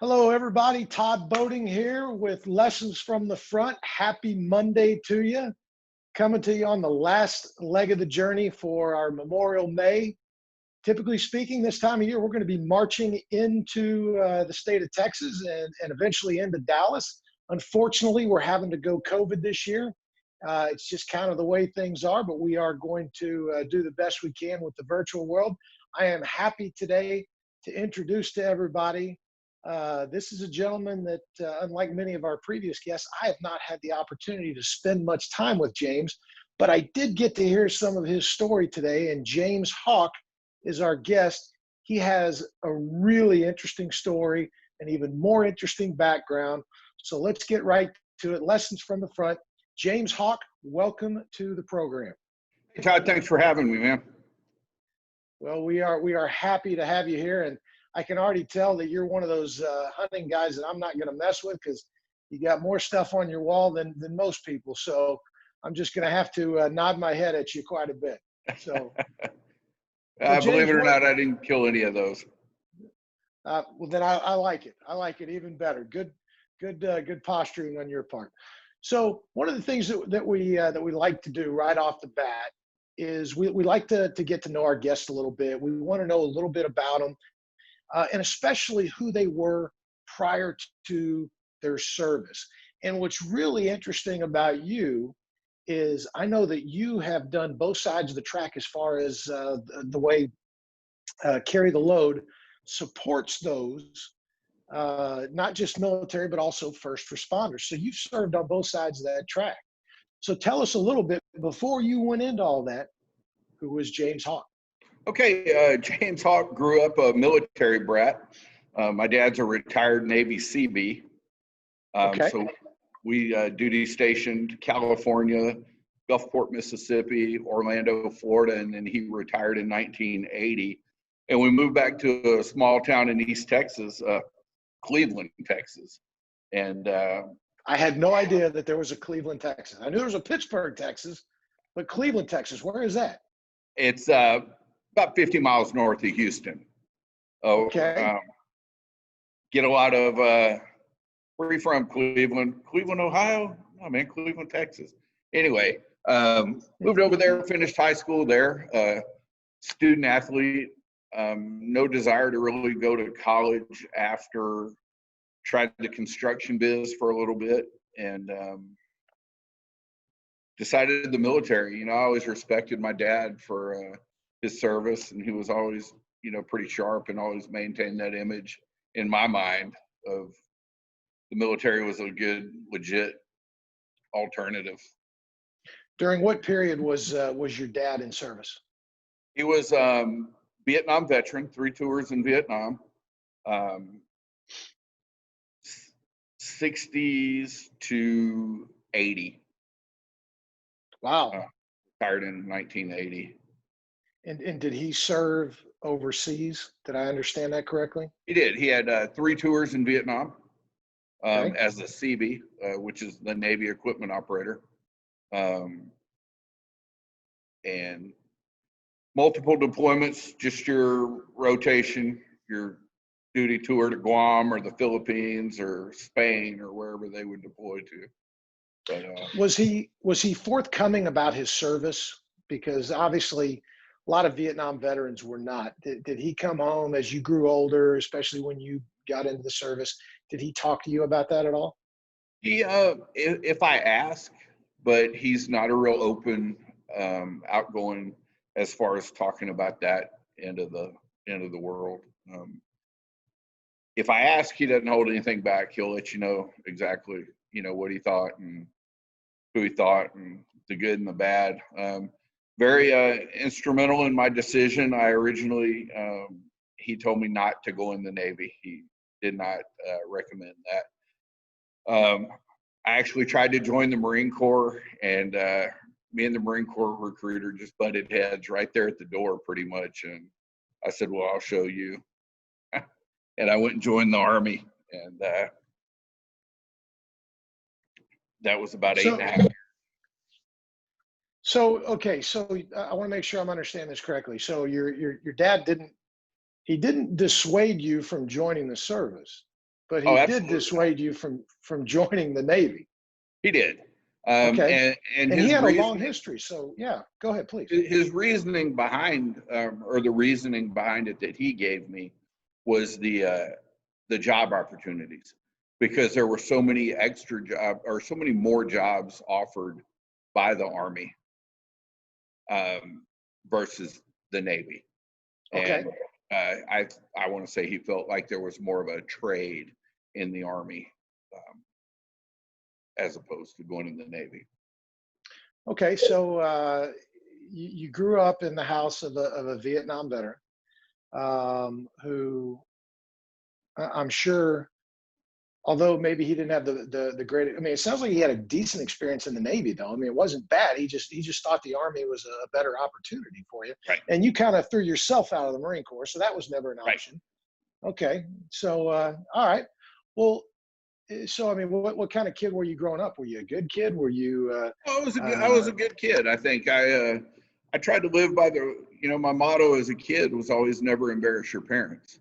Hello, everybody. Todd Boating here with Lessons from the Front. Happy Monday to you. Coming to you on the last leg of the journey for our Memorial May. Typically speaking, this time of year, we're going to be marching into the state of Texas and eventually into Dallas. Unfortunately, we're having to go COVID this year. It's just kind of the way things are, but we are going to do the best we can with the virtual world. I am happy today to introduce to everybody. This is a gentleman that, unlike many of our previous guests, I have not had the opportunity to spend much time with James, but I did get to hear some of his story today, and James Hauke is our guest. He has a really interesting story, and even more interesting background. So let's get right to it. Lessons from the Front. James Hauke, welcome to the program. Hey, Todd, thanks for having me, man. Well, we are happy to have you here, and I can already tell that you're one of those hunting guys that I'm not going to mess with because you got more stuff on your wall than most people. So I'm just going to have to nod my head at you quite a bit. So, James, believe it or not, I didn't kill any of those. Well, then I like it. I like it even better. Good posturing on your part. So one of the things that we like to do right off the bat is we like to get to know our guests a little bit. We want to know a little bit about them. And especially who they were prior to their service. And what's really interesting about you is I know that you have done both sides of the track as far as the way Carry the Load supports those, not just military, but also first responders. So you've served on both sides of that track. So tell us a little bit, before you went into all that, who was James Hauke? Okay, James Hauke grew up a military brat. My dad's a retired Navy Seabee. Okay. So we duty stationed California, Gulfport, Mississippi, Orlando, Florida, and then he retired in 1980. And we moved back to a small town in East Texas, Cleveland, Texas. And I had no idea that there was a Cleveland, Texas. I knew there was a Pittsburgh, Texas, but Cleveland, Texas, where is that? It's about 50 miles north of Houston. Okay. Get a lot of, where are you from? Cleveland, Ohio? No, man, Cleveland, Texas. Anyway, moved over there, finished high school there, student athlete, no desire to really go to college after, tried the construction biz for a little bit, and decided the military. You know, I always respected my dad for his service, and he was always, pretty sharp and always maintained that image in my mind of the military was a good, legit alternative. During what period was your dad in service? He was Vietnam veteran, 3 tours in Vietnam, 60s to 80. Wow. Retired in 1980. And did he serve overseas? Did I understand that correctly? He did. He had 3 tours in Vietnam Okay. as a Seabee, which is the Navy equipment operator, and multiple deployments, just your rotation, your duty tour to Guam or the Philippines or Spain or wherever they would deploy to. But was he forthcoming about his service? Because obviously a lot of Vietnam veterans were not. Did he come home as you grew older, especially when you got into the service? Did he talk to you about that at all? he, if I ask, but he's not a real open, outgoing as far as talking about that end of the world. If I ask, he doesn't hold anything back. He'll let you know exactly, what he thought and who he thought and the good and the bad. Very instrumental in my decision. I originally, he told me not to go in the Navy. He did not recommend that. I actually tried to join the Marine Corps, and me and the Marine Corps recruiter just butted heads right there at the door pretty much. And I said, well, I'll show you. And I went and joined the Army, and that was about 8.5 years. So, okay, so I want to make sure I'm understanding this correctly. So your dad didn't dissuade you from joining the service. but Oh, he did absolutely. dissuade you from joining the Navy. He did. Okay. And And he his had a long reasoning, history. So yeah, go ahead, please. his reasoning behind, or the reasoning behind it that he gave me was the job opportunities, because there were so many extra job or so many more jobs offered by the Army, versus the Navy. Okay. And I want to say he felt like there was more of a trade in the Army, um, as opposed to going in the Navy. Okay. So you grew up in the house of a Vietnam veteran, who I'm sure, although maybe he didn't have the great. I mean, it sounds like he had a decent experience in the Navy, though. I mean, it wasn't bad. He just thought the Army was a better opportunity for you, Right. and you kind of threw yourself out of the Marine Corps, so that was never an Right. option. Okay. So all right. Well, so I mean, what kind of kid were you growing up? Were you a good kid? Were you? Well, I was a good kid. I think I tried to live by my motto as a kid was always never embarrass your parents.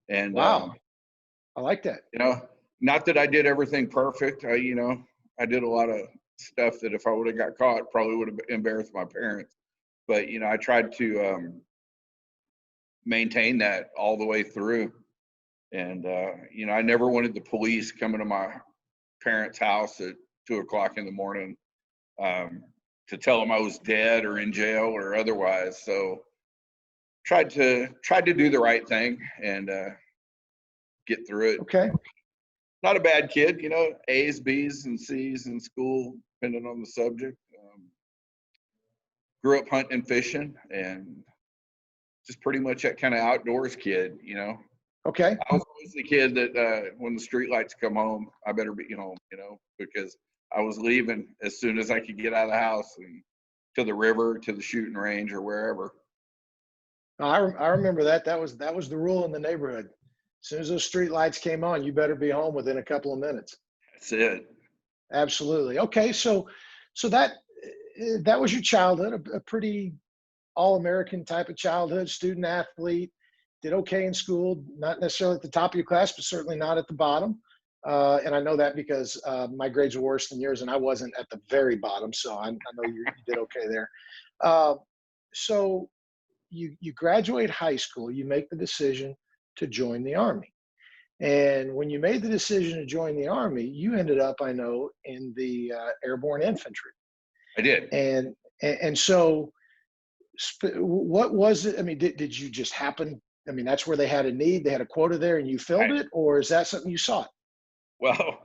And Wow, I like that. not that I did everything perfect. I did a lot of stuff that if I would have got caught, probably would have embarrassed my parents. But I tried to maintain that all the way through. And I never wanted the police coming to my parents' house at 2 o'clock in the morning, to tell them I was dead or in jail or otherwise. So tried to do the right thing and get through it. Okay. Not a bad kid, A's, B's, and C's in school, depending on the subject. Grew up hunting and fishing, and just pretty much that kind of outdoors kid. Okay. I was always the kid that when the street lights come home, I better be home, because I was leaving as soon as I could get out of the house and to the river, to the shooting range, or wherever. I remember that. That was the rule in the neighborhood. As soon as those street lights came on, you better be home within a couple of minutes. That's it. Absolutely. Okay. So that was your childhood, a pretty all-American type of childhood, student athlete, did okay in school, not necessarily at the top of your class, but certainly not at the bottom. And I know that because my grades were worse than yours, and I wasn't at the very bottom. So I know you did okay there. Uh, so you graduate high school, you make the decision to join the Army. And when you made the decision to join the Army, you ended up, I know, in the airborne infantry. I did. And so what was it? I mean, did you just happen? I mean, that's where they had a need, they had a quota there and you filled Right. it, or is that something you sought? Well,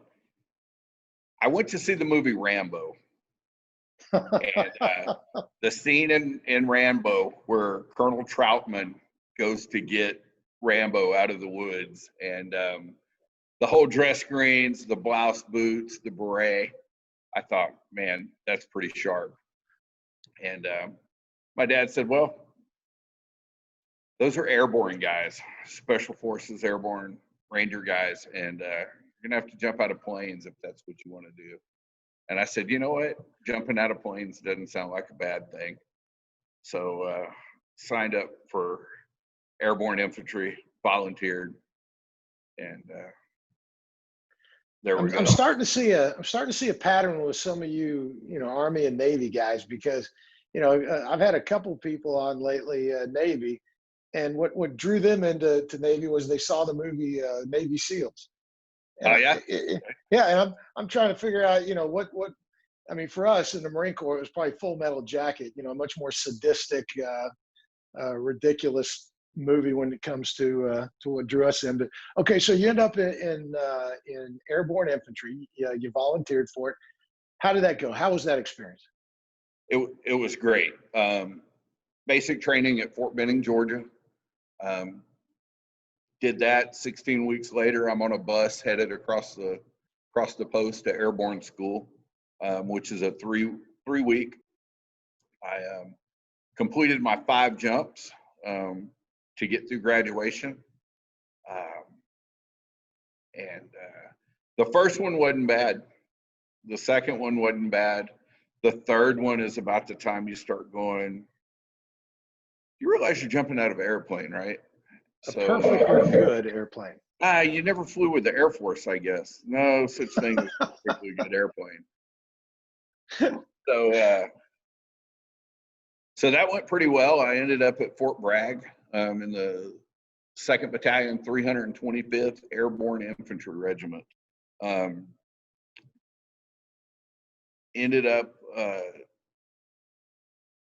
I went to see the movie Rambo, and the scene in Rambo where Colonel Troutman goes to get Rambo out of the woods, and the whole dress greens, the blouse boots, the beret. I thought, man, that's pretty sharp. And my dad said, well, those are airborne guys, special forces, airborne ranger guys, and you're gonna have to jump out of planes if that's what you want to do. And I said, you know what? Jumping out of planes doesn't sound like a bad thing. So signed up for airborne infantry, volunteered, and there we go. I'm starting to see a pattern with some of Army and Navy guys, because I've had a couple people on lately, Navy, and what drew them into Navy was they saw the movie Navy SEALs. And Oh yeah. Yeah, and I'm trying to figure out, what I mean, for us in the Marine Corps, it was probably Full Metal Jacket, a much more sadistic, ridiculous movie when it comes to what drew us in. But okay, so you end up in airborne infantry. You volunteered for it. How did that go? How was that experience? It was great. Basic training at Fort Benning, Georgia. Did that. 16 weeks later, I'm on a bus headed across the post to airborne school, which is a three week. I completed my 5 jumps to get through graduation, and the first one wasn't bad. The second one wasn't bad. The third one is about the time you start going, you realize you're jumping out of an airplane, right? A perfectly good airplane. You never flew with the Air Force, I guess. No such thing as a particularly good airplane. So, so that went pretty well. I ended up at Fort Bragg in the 2nd Battalion, 325th Airborne Infantry Regiment. Ended up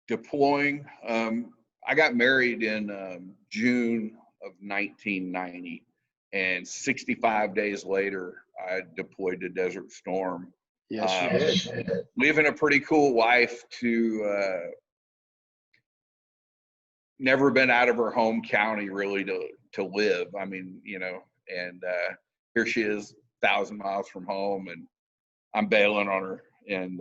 deploying. I got married in June of 1990, and 65 days later, I deployed to Desert Storm. Yes, you did. Leaving a pretty cool wife to never been out of her home county really to live. I mean, you know, and here she is, 1,000 miles from home, and I'm bailing on her, and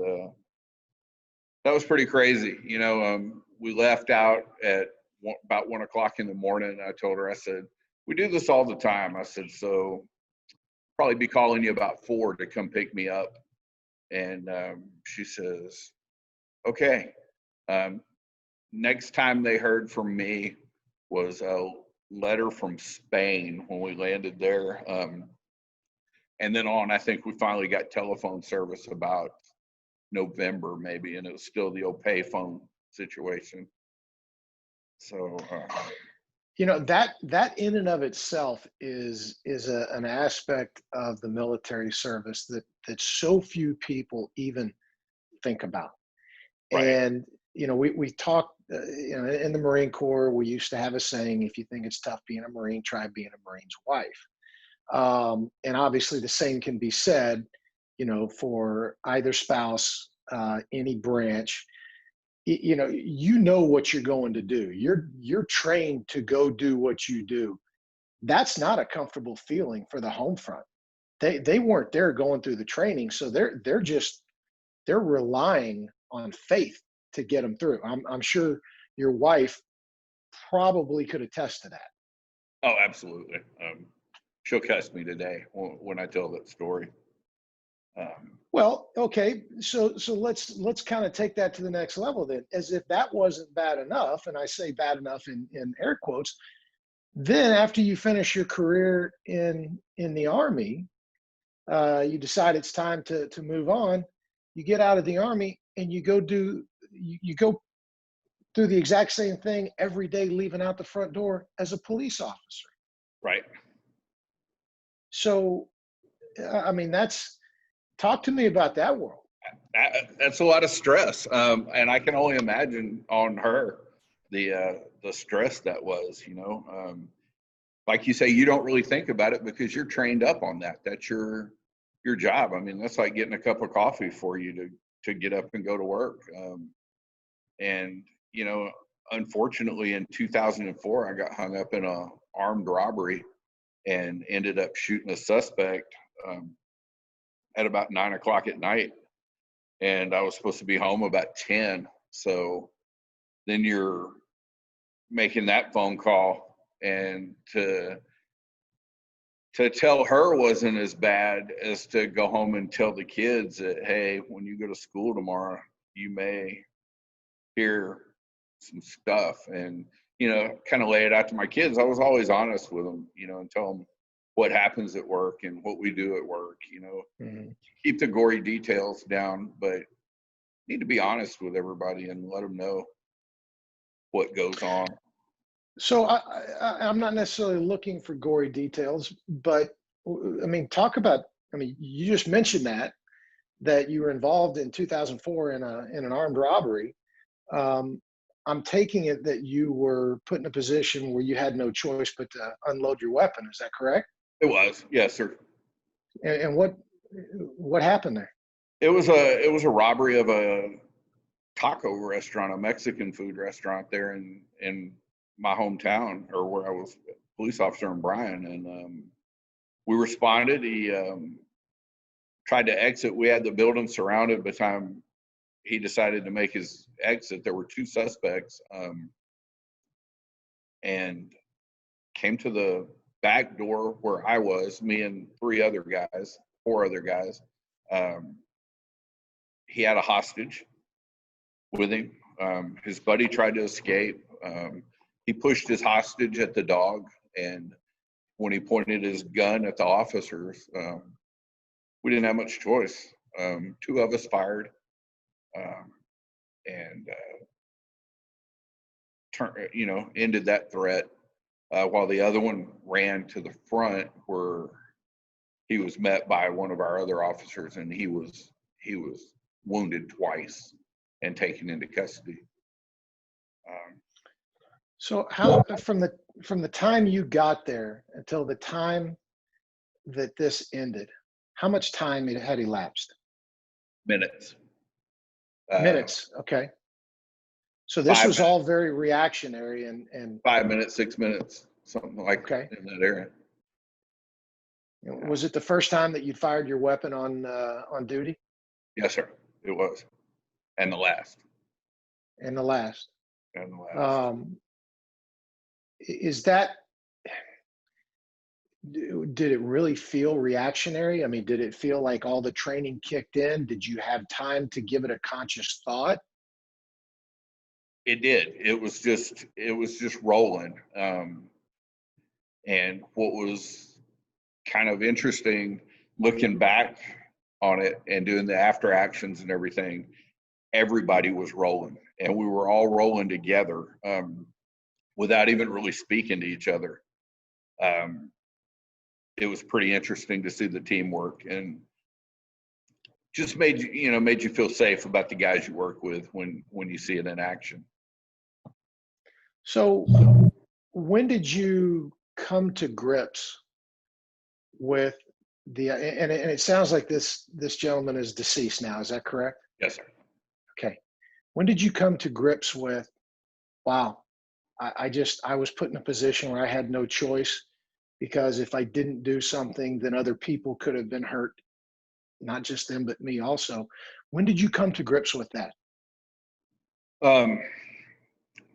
that was pretty crazy. You know, we left out at about 1 o'clock in the morning. I told her, I said, we do this all the time. I said, so probably be calling you about 4 to come pick me up. And she says, okay. Next time they heard from me was a letter from Spain when we landed there. And then on, I think we finally got telephone service about November maybe, and it was still the old payphone situation. So, you know, that in and of itself is an aspect of the military service that so few people even think about. right. And you know, we talk, you know, in the Marine Corps, we used to have a saying: if you think it's tough being a Marine, try being a Marine's wife. And obviously, the same can be said, you know, for either spouse, any branch. You know what you're going to do. You're trained to go do what you do. That's not a comfortable feeling for the home front. They weren't there going through the training, so they're relying on faith to get them through. I'm sure your wife probably could attest to that. Oh, absolutely. She'll cuss me today when I tell that story. Well, okay, so let's kind of take that to the next level then. As if that wasn't bad enough, and I say bad enough in air quotes, then after you finish your career in the Army, you decide it's time to move on. You get out of the Army and you go do the exact same thing every day, leaving out the front door as a police officer. Right. So, I mean, talk to me about that world. That's a lot of stress, and I can only imagine on her the stress that was. You know, like you say, you don't really think about it because you're trained up on that. That's your job. I mean, that's like getting a cup of coffee for you to get up and go to work. And you know, unfortunately, in 2004, I got hung up in a armed robbery and ended up shooting a suspect at about 9 o'clock at night. And I was supposed to be home about 10. So then you're making that phone call, and to tell her wasn't as bad as to go home and tell the kids that, hey, when you go to school tomorrow, you may hear some stuff, and, you know, kind of lay it out to my kids. I was always honest with them, you know, and tell them what happens at work and what we do at work, you know. Mm-hmm. Keep the gory details down, but need to be honest with everybody and let them know what goes on. So I'm not necessarily looking for gory details, but I mean, talk about. I mean, you just mentioned that you were involved in 2004 in an armed robbery. I'm taking it that you were put in a position where you had no choice but to unload your weapon. Is that correct? It was, yes, sir. And what happened there? It was a robbery of a taco restaurant, a Mexican food restaurant there in my hometown, or where I was a police officer in Bryan. And we responded. He tried to exit. We had the building surrounded. By the time he decided to make his exit, there were 2 suspects, and came to the back door where I was, me and 4 other guys. He had a hostage with him. His buddy tried to escape. He pushed his hostage at the dog, and when he pointed his gun at the officers, we didn't have much choice. Two of us fired, and ended that threat, while the other one ran to the front, where he was met by one of our other officers, and he was wounded twice and taken into custody. So how, from the time you got there until the time that this ended, how much time had elapsed? Minutes. Minutes. Okay. So this 5 was all very reactionary and 5 minutes, 6 minutes, something like okay. in that area. Was it the first time that you fired your weapon on duty? Yes, sir. It was, and the last. And the last. And the last. Is that, did it really feel reactionary? I mean, did it feel like all the training kicked in? Did you have time to give it a conscious thought? It did. It was just rolling. And what was kind of interesting, looking back on it and doing the after actions and everything, everybody was rolling, and we were all rolling together, without even really speaking to each other. It was pretty interesting to see the teamwork, and just made you feel safe about the guys you work with when you see it in action. So when did you come to grips with and it sounds like this gentleman is deceased now, is that correct? Yes, sir. Okay. When did you come to grips with, wow, I was put in a position where I had no choice, because if I didn't do something, then other people could have been hurt, not just them, but me also. When did you come to grips with that?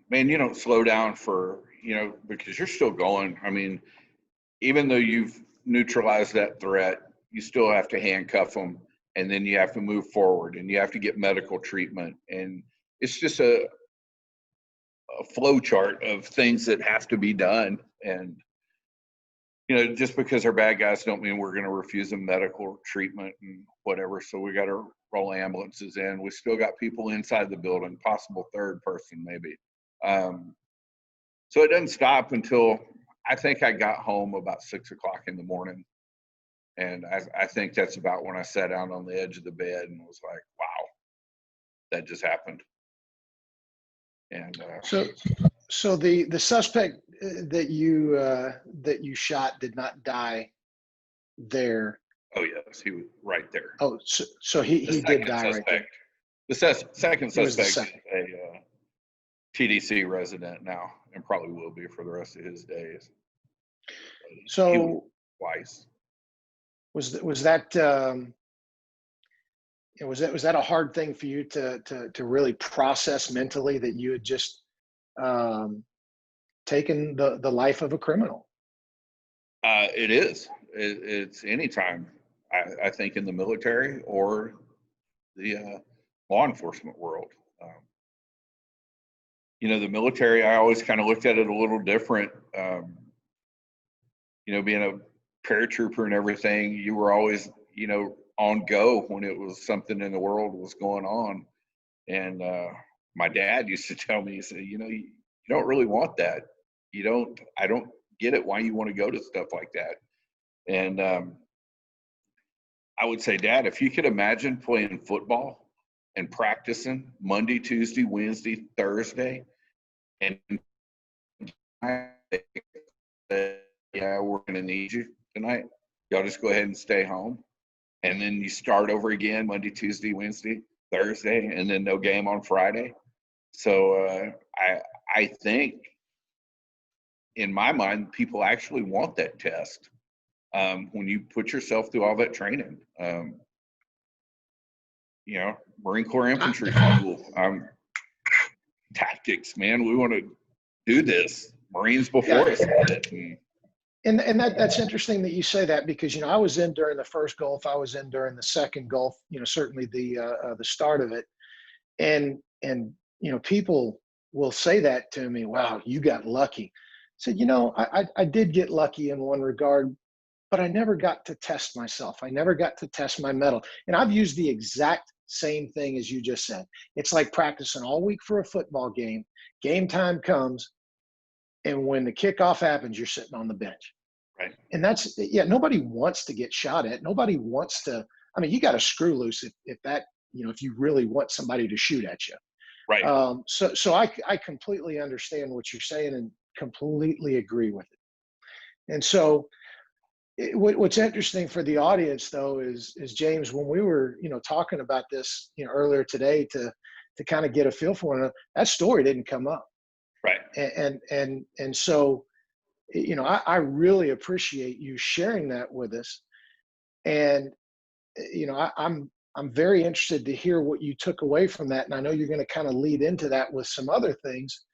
Man, you don't slow down because you're still going. I mean, even though you've neutralized that threat, you still have to handcuff them, and then you have to move forward, and you have to get medical treatment. And it's just a flow chart of things that have to be done. And just because they're bad guys don't mean we're going to refuse them medical treatment and whatever. So we got to roll ambulances in. We still got people inside the building, possible third person maybe. So it doesn't stop until I think I got home about 6 o'clock in the morning. And I think that's about when I sat down on the edge of the bed and was like, wow, that just happened. And so the suspect that you shot did not die there. Oh yes, he was right there. Oh, so he did die right there. The second suspect is a TDC resident now, and probably will be for the rest of his days. So twice. Was that a hard thing for you to really process mentally, that you had just taken the life of a criminal? It is. It's anytime. I think in the military or the law enforcement world. The military, I always kind of looked at it a little different. Being a paratrooper and everything, you were always, on go when it was something in the world was going on. And my dad used to tell me, he said, you don't really want that. I don't get it why you want to go to stuff like that. And I would say, Dad, if you could imagine playing football and practicing Monday, Tuesday, Wednesday, Thursday, and yeah, we're going to need you tonight. Y'all just go ahead and stay home. And then you start over again Monday, Tuesday, Wednesday, Thursday, and then no game on Friday. So I think in my mind, people actually want that test when you put yourself through all that training. Marine Corps Infantry School, tactics, man. We want to do this. Marines before us did it. And that's interesting that you say that, because I was in during the first Gulf, I was in during the second Gulf. Certainly the start of it, and people will say that to me. Wow, you got lucky. said, I did get lucky in one regard, but I never got to test myself. I never got to test my mettle. And I've used the exact same thing as you just said. It's like practicing all week for a football game. Game time comes, and when the kickoff happens, you're sitting on the bench. Right. And nobody wants to get shot at. Nobody wants to. I mean, you got to screw loose if you really want somebody to shoot at you. Right. So I completely understand what you're saying and completely agree with it. And so what's interesting for the audience, though, is James, when we were talking about this earlier today to kind of get a feel for it, that story didn't come up. Right. And so I really appreciate you sharing that with us. And I'm very interested to hear what you took away from that. And I know you're going to kind of lead into that with some other things.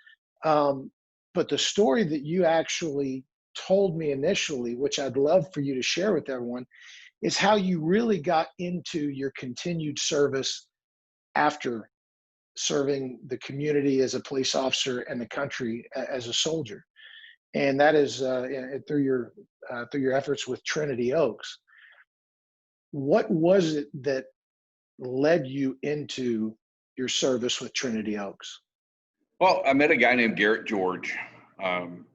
But the story that you actually told me initially, which I'd love for you to share with everyone, is how you really got into your continued service after serving the community as a police officer and the country as a soldier. And that is through your efforts with Trinity Oaks. What was it that led you into your service with Trinity Oaks? Well, I met a guy named Garrett George, and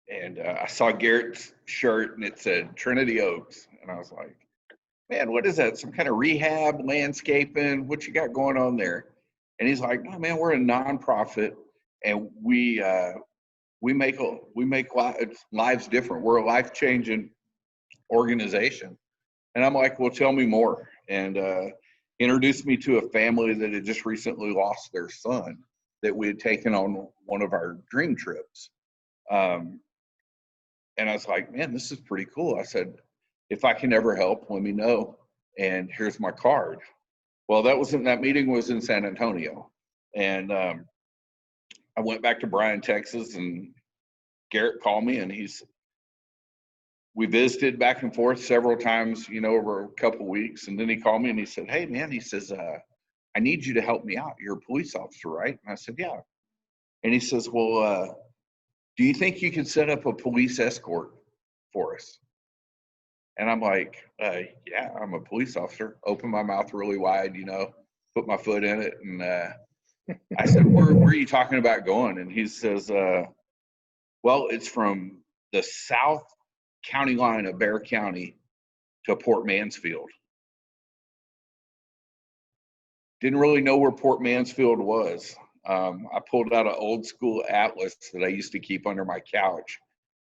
I saw Garrett's shirt and it said Trinity Oaks, and I was like, man, what is that? Some kind of rehab, landscaping? What you got going on there? And he's like, no, man, we're a nonprofit, and we make lives different. We're a life-changing organization. And I'm like, well, tell me more. And introduced me to a family that had just recently lost their son that we had taken on one of our dream trips. And I was like, man, this is pretty cool. I said, if I can ever help, let me know. And here's my card. Well, that meeting was in San Antonio. And I went back to Bryan, Texas, and Garrett called me, and we visited back and forth several times, over a couple of weeks. And then he called me and he said, hey, man, he says, I need you to help me out. You're a police officer, right? And I said, yeah. And he says, well, do you think you could set up a police escort for us? And I'm like, yeah, I'm a police officer. Open my mouth really wide, put my foot in it. And I said, where are you talking about going? And he says, well, it's from the south county line of Bexar County to Port Mansfield. Didn't really know where Port Mansfield was. I pulled out an old school atlas that I used to keep under my couch,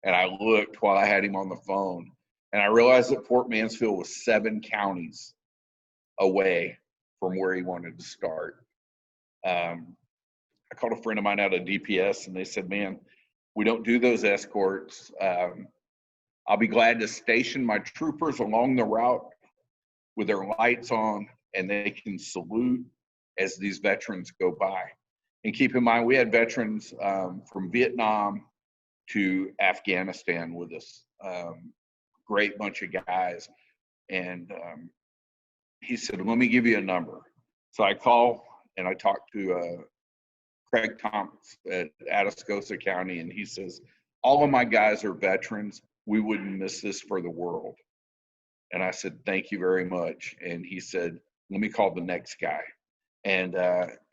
and I looked while I had him on the phone, and I realized that Port Mansfield was 7 counties away from where he wanted to start. I called a friend of mine out of DPS, and they said, man, we don't do those escorts. I'll be glad to station my troopers along the route with their lights on, and they can salute as these veterans go by. And keep in mind, we had veterans from Vietnam to Afghanistan with us. Great bunch of guys. And he said, let me give you a number. So I call and I talk to Craig Thomas at Atascosa County, and he says, all of my guys are veterans. We wouldn't miss this for the world. And I said, thank you very much. And he said, let me call the next guy. And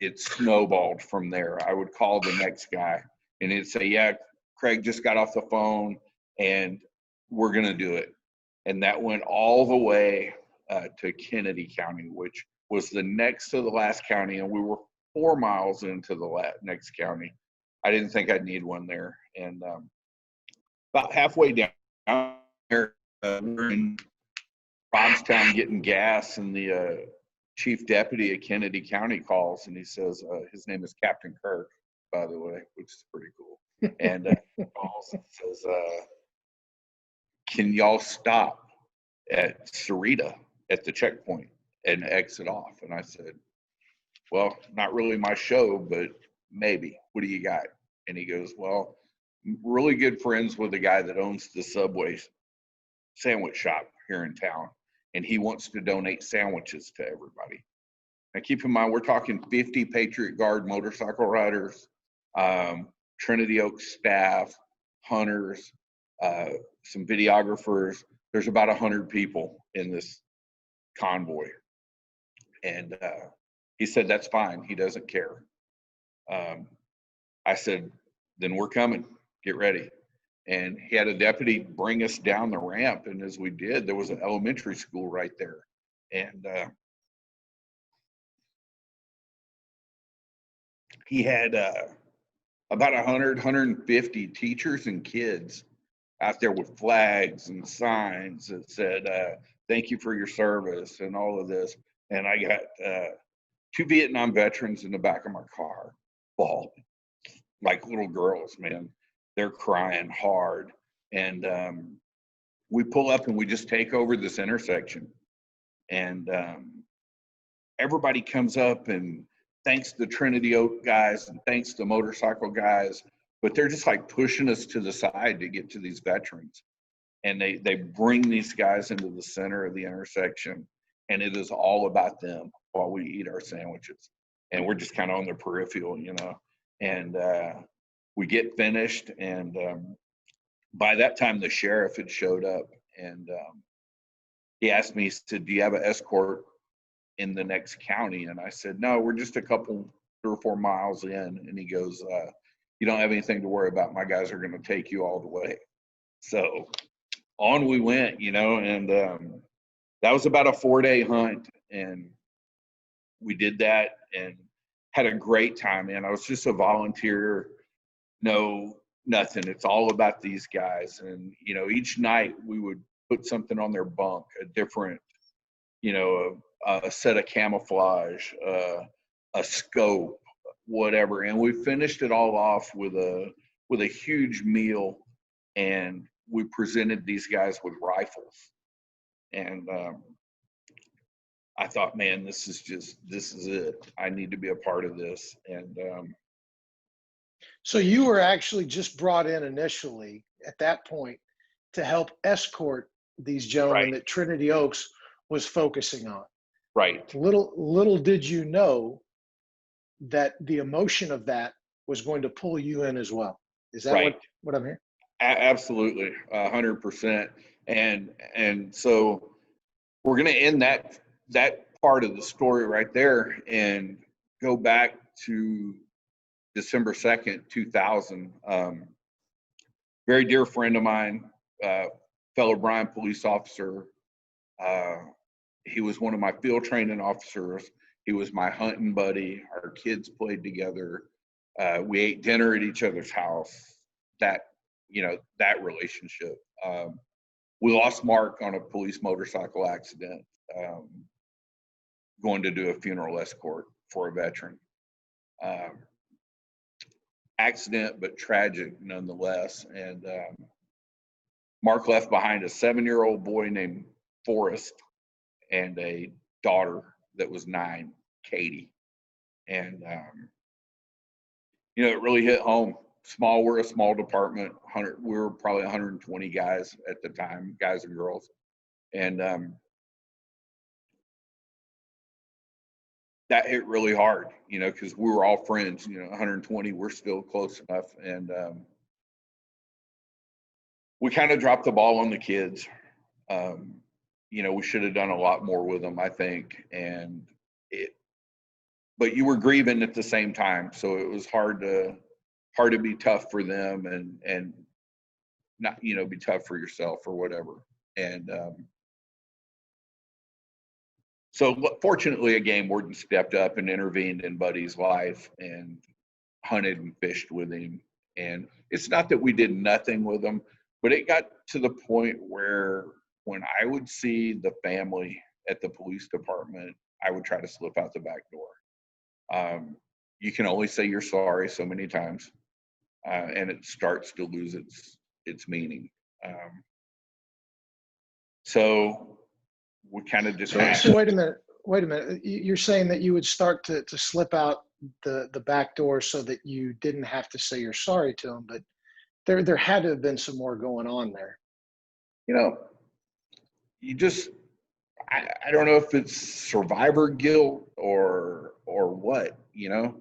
it snowballed from there. I would call the next guy, and he'd say, yeah, Craig just got off the phone, and we're going to do it. And that went all the way to Kennedy County, which was the next to the last county, and we were 4 miles into the next county. I didn't think I'd need one there. And about halfway down there, we're in Robstown getting gas, and the chief deputy at Kennedy County calls, and he says, his name is Captain Kirk, by the way, which is pretty cool. And calls and says, can y'all stop at Sarita at the checkpoint and exit off? And I said, well, not really my show, but maybe. What do you got? And he goes, well, really good friends with the guy that owns the Subway sandwich shop here in town, and he wants to donate sandwiches to everybody. Now, keep in mind, we're talking 50 Patriot Guard motorcycle riders, Trinity Oaks staff, hunters, some videographers. There's about 100 people in this convoy. And he said, that's fine. He doesn't care. I said, then we're coming. Get ready. And he had a deputy bring us down the ramp. And as we did, there was an elementary school right there. And he had about 150 teachers and kids out there with flags and signs that said, thank you for your service and all of this. And I got 2 Vietnam veterans in the back of my car, bawling like little girls, man. They're crying hard. And we pull up and we just take over this intersection. And everybody comes up and thanks the Trinity Oak guys and thanks the motorcycle guys, but they're just like pushing us to the side to get to these veterans. And they bring these guys into the center of the intersection, and it is all about them while we eat our sandwiches. And we're just kind of on the peripheral, you know. And we get finished, and by that time the sheriff had showed up, and he asked me, he said, do you have an escort in the next county? And I said, no, we're just a couple, 3 or 4 miles in. And he goes, you don't have anything to worry about. My guys are going to take you all the way. So on we went, you know, and that was about a 4-day hunt. And we did that and had a great time, man. I was just a volunteer, no, nothing. It's all about these guys. And, you know, each night we would put something on their bunk, a different, you know, a set of camouflage, a scope, whatever. And we finished it all off with a huge meal, and we presented these guys with rifles. And I thought, man, this is it. I need to be a part of this. And So you were actually just brought in initially at that point to help escort these gentlemen Right. that Trinity Oaks was focusing on. right. Little did you know that the emotion of that was going to pull you in as well. Is that Right. what I'm hearing? Absolutely, 100%. And so we're going to end that part of the story right there and go back to December 2nd, 2000. Very dear friend of mine, fellow Bryan police officer. He was one of my field training officers. He was my hunting buddy. Our kids played together. We ate dinner at each other's house. That, you know, that relationship. We lost Mark on a police motorcycle accident, going to do a funeral escort for a veteran. Accident, but tragic nonetheless. And Mark left behind a 7-year-old boy named Forrest and a daughter that was 9, Katie. And you know, it really hit home. We're a small department. We were probably 120 guys at the time, guys and girls. And that hit really hard, you know, because we were all friends, you know, 120, we're still close enough. And we kind of dropped the ball on the kids. You know, we should have done a lot more with them, I think. But you were grieving at the same time. So it was hard to be tough for them and not, you know, be tough for yourself or whatever. And so fortunately, a game warden stepped up and intervened in Buddy's life and hunted and fished with him. And it's not that we did nothing with him, but it got to the point where when I would see the family at the police department, I would try to slip out the back door. You can only say you're sorry so many times, and it starts to lose its meaning. So we kind of just So wait a minute. You're saying that you would start to slip out the back door so that you didn't have to say you're sorry to them, but there had to have been some more going on there. you know, you just, I don't know if it's survivor guilt or what, you know.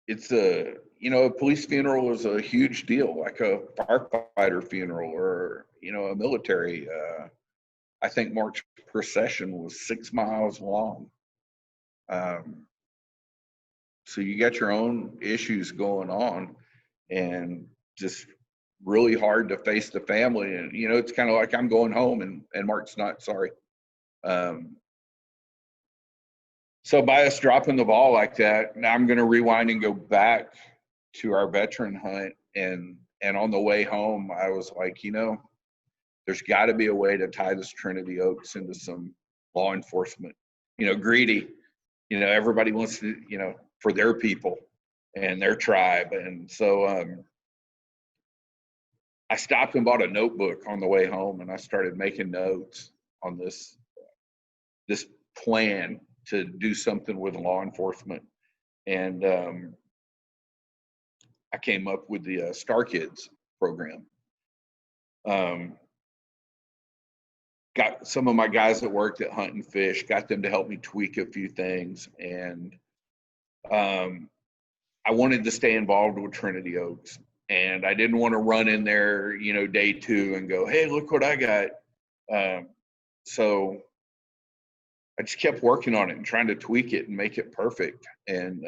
It's a police funeral is a huge deal, like a firefighter funeral or, a military. I think Mark's procession was 6 miles long. So you got your own issues going on, and just really hard to face the family. And, it's kind of like I'm going home and Mark's not, sorry. So by us dropping the ball like that, now I'm going to rewind and go back to our veteran hunt. And on the way home, I was like, there's got to be a way to tie this Trinity Oaks into some law enforcement. Greedy, everybody wants to, for their people and their tribe. And so I stopped and bought a notebook on the way home, and I started making notes on this plan to do something with law enforcement. And I came up with the Star Kids program. Got some of my guys that worked at Hunt and Fish, got them to help me tweak a few things. And I wanted to stay involved with Trinity Oaks. And I didn't want to run in there, day 2 and go, hey, look what I got. So I just kept working on it and trying to tweak it and make it perfect. And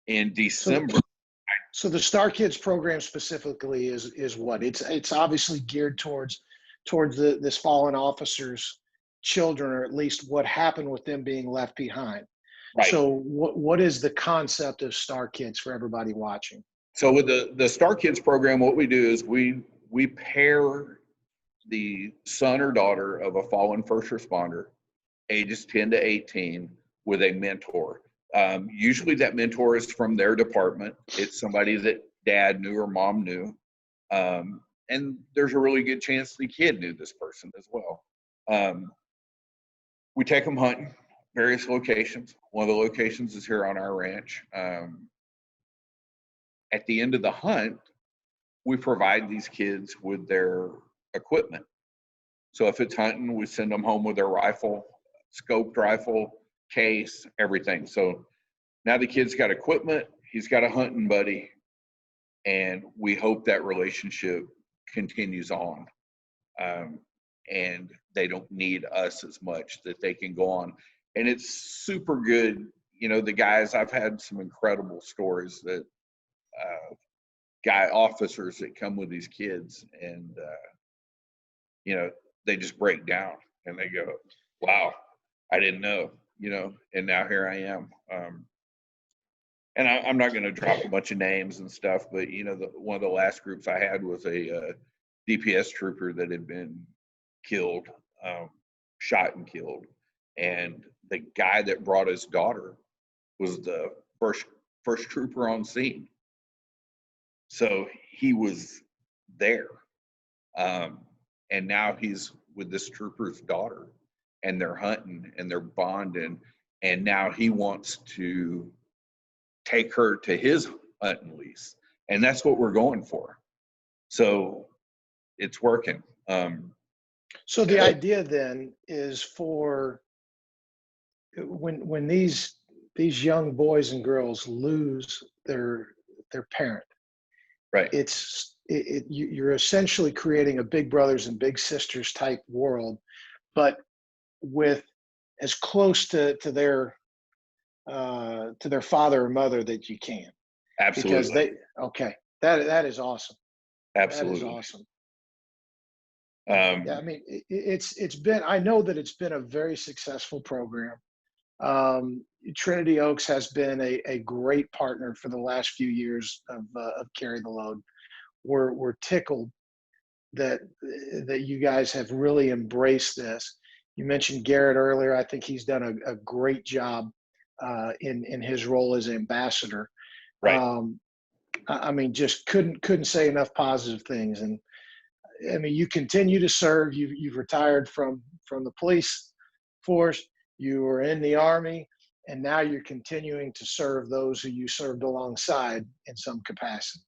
in December. So the Star Kids program specifically is what? It's obviously geared towards this fallen officer's children, or at least what happened with them being left behind. Right. So what is the concept of Star Kids for everybody watching? So with the Star Kids program, what we do is we pair the son or daughter of a fallen first responder, ages 10 to 18, with a mentor. Usually that mentor is from their department. It's somebody that dad knew or mom knew. And there's a really good chance the kid knew this person as well. We take them hunting, various locations. One of the locations is here on our ranch. At the end of the hunt, we provide these kids with their equipment. So if it's hunting, we send them home with their rifle, scoped rifle, case, everything. So now the kid's got equipment, he's got a hunting buddy, and we hope that relationship continues on. And they don't need us as much, that they can go on. And it's super good. The guys, I've had some incredible stories that guy officers that come with these kids, and they just break down and they go, wow, I didn't know, and now here I am. And I'm not going to drop a bunch of names and stuff, but one of the last groups I had was a DPS trooper that had been killed, shot and killed, and the guy that brought his daughter was the first trooper on scene. So he was there, and now he's with this trooper's daughter, and they're hunting and they're bonding, and now he wants to take her to his hunting lease, and that's what we're going for. So it's working. So the idea then is for when these young boys and girls lose their parent, right? You're essentially creating a big brothers and big sisters type world, but with as close to their father or mother that you can. Absolutely. Because that is awesome. Absolutely. That is awesome. Yeah, I mean, I know that it's been a very successful program. Trinity Oaks has been a great partner for the last few years of Carry the Load. We're tickled that you guys have really embraced this. You mentioned Garrett earlier. I think he's done a great job in his role as ambassador. Right. I mean, just couldn't say enough positive things. And I mean, you continue to serve. You've retired from the police force. You were in the Army, and now you're continuing to serve those who you served alongside in some capacity.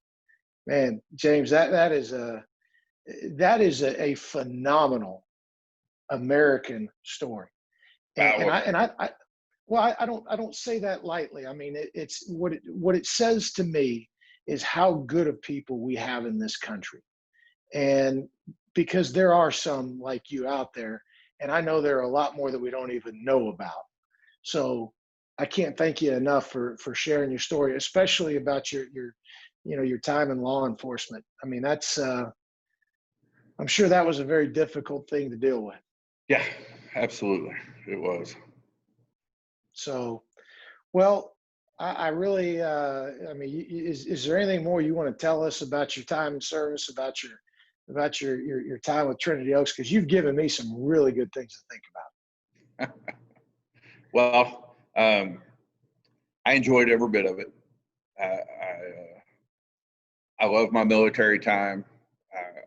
Man, James, that is a phenomenal American story. And Well, I don't say that lightly. I mean, it's what it says to me is how good of people we have in this country. And because there are some like you out there, and I know there are a lot more that we don't even know about. So I can't thank you enough for sharing your story, especially about your your time in law enforcement. I mean, that's I'm sure that was a very difficult thing to deal with. Yeah, absolutely. It was. So, well, I really, I mean, is there anything more you want to tell us about your time in service, about your time with Trinity Oaks? Because you've given me some really good things to think about. Well, I enjoyed every bit of it. I love my military time. I'm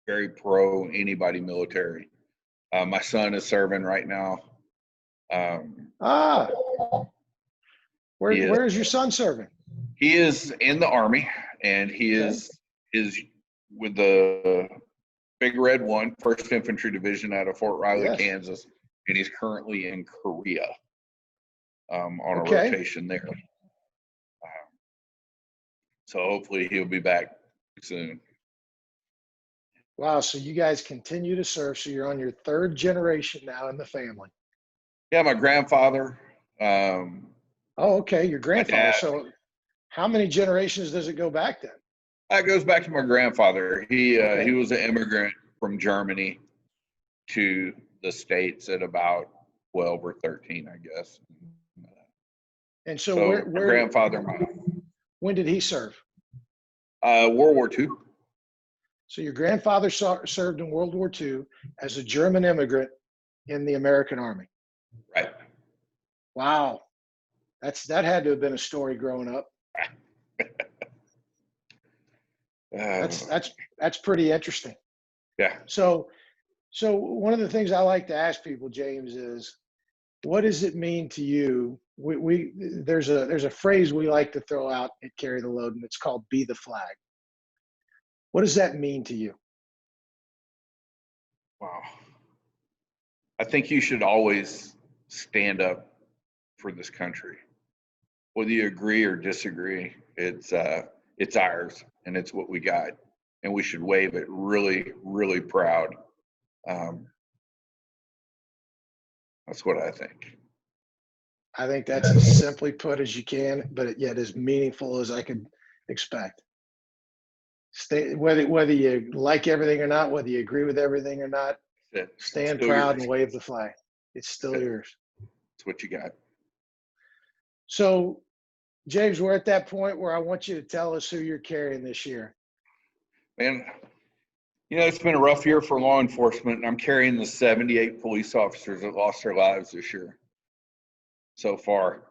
very pro anybody military. My son is serving right now. Ah, He is where is your son serving? he is in the Army, and he Okay. is with the Big Red One, First Infantry Division out of Fort Riley, Yes. Kansas, and he's currently in Korea on a Okay. rotation there. So hopefully he'll be back soon. Wow. So you guys continue to serve. So you're on your third generation now in the family. Yeah, my grandfather, um, Oh, okay. Your my grandfather. dad. So how many generations does it go back then? That goes back to my grandfather. He Okay. was an immigrant from Germany to the States at about 12 or 13, I guess. And so So my grandfather, when did he serve? World War II. So your grandfather served in World War II as a German immigrant in the American Army. Right. Wow. That had to have been a story growing up. Uh, That's pretty interesting. yeah. So one of the things I like to ask people, James, is what does it mean to you? We there's a phrase we like to throw out at Carry the Load, and it's called "Be the Flag." What does that mean to you? Wow. I think you should always stand up for this country. Whether you agree or disagree, it's ours and it's what we got, and we should wave it really, really proud. Um, that's what I think. I think that's as simply put as you can, but yet as meaningful as I could expect. Stay, whether you like everything or not, whether you agree with everything or not, That's it. It's stand still proud yours. and wave the flag. It's still That's it. yours. It's what you got. So, James, we're at that point where I want you to tell us who you're carrying this year. Man, it's been a rough year for law enforcement, and I'm carrying the 78 police officers that lost their lives this year so far.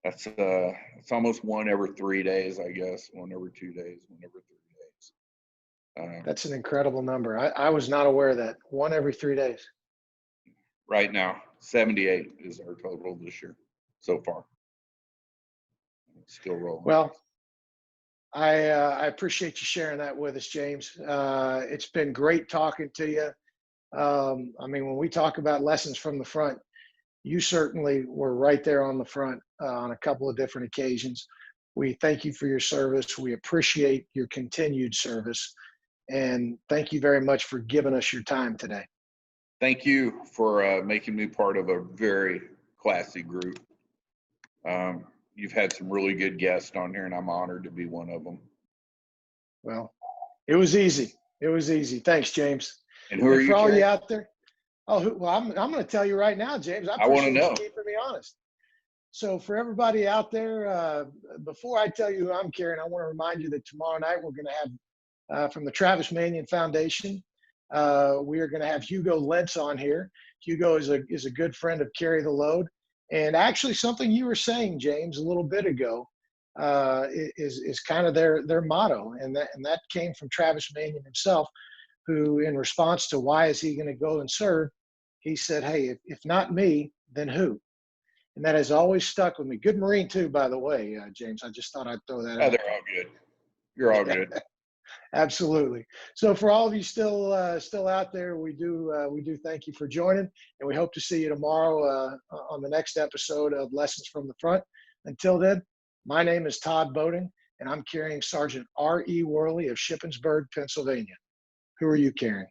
That's it's almost one every 3 days, I guess. One every 2 days, one every 3 days. That's an incredible number. I was not aware of that. One every 3 days. Right now, 78 is our total this year so far. It's still rolling. Well, I appreciate you sharing that with us, James. It's been great talking to you. I mean, when we talk about lessons from the front, you certainly were right there on the front on a couple of different occasions. We thank you for your service. We appreciate your continued service. And thank you very much for giving us your time today. Thank you for making me part of a very classy group. You've had some really good guests on here, and I'm honored to be one of them. Well, it was easy. It was easy. Thanks, James. And who are And you for all carrying? you out there, well, I'm going to tell you right now, James. I I want to appreciate know. you keeping me honest. So for everybody out there, before I tell you who I'm carrying, I want to remind you that tomorrow night we're going to have from the Travis Manion Foundation. We are going to have Hugo Lentz on here. Hugo is a good friend of Carry the Load, and actually something you were saying, James, a little bit ago is kind of their motto, and that came from Travis Manion himself, who, in response to why is he going to go and serve, he said, "Hey, if not me, then who?" And that has always stuck with me. Good Marine too, by the way, James. I just thought I'd throw that Oh, out they're all good. You're all there. good. Absolutely. So for all of you still out there, we do thank you for joining, and we hope to see you tomorrow on the next episode of Lessons from the Front. Until then, my name is Todd Boating, and I'm carrying Sergeant R.E. Worley of Shippensburg, Pennsylvania. Who are you carrying?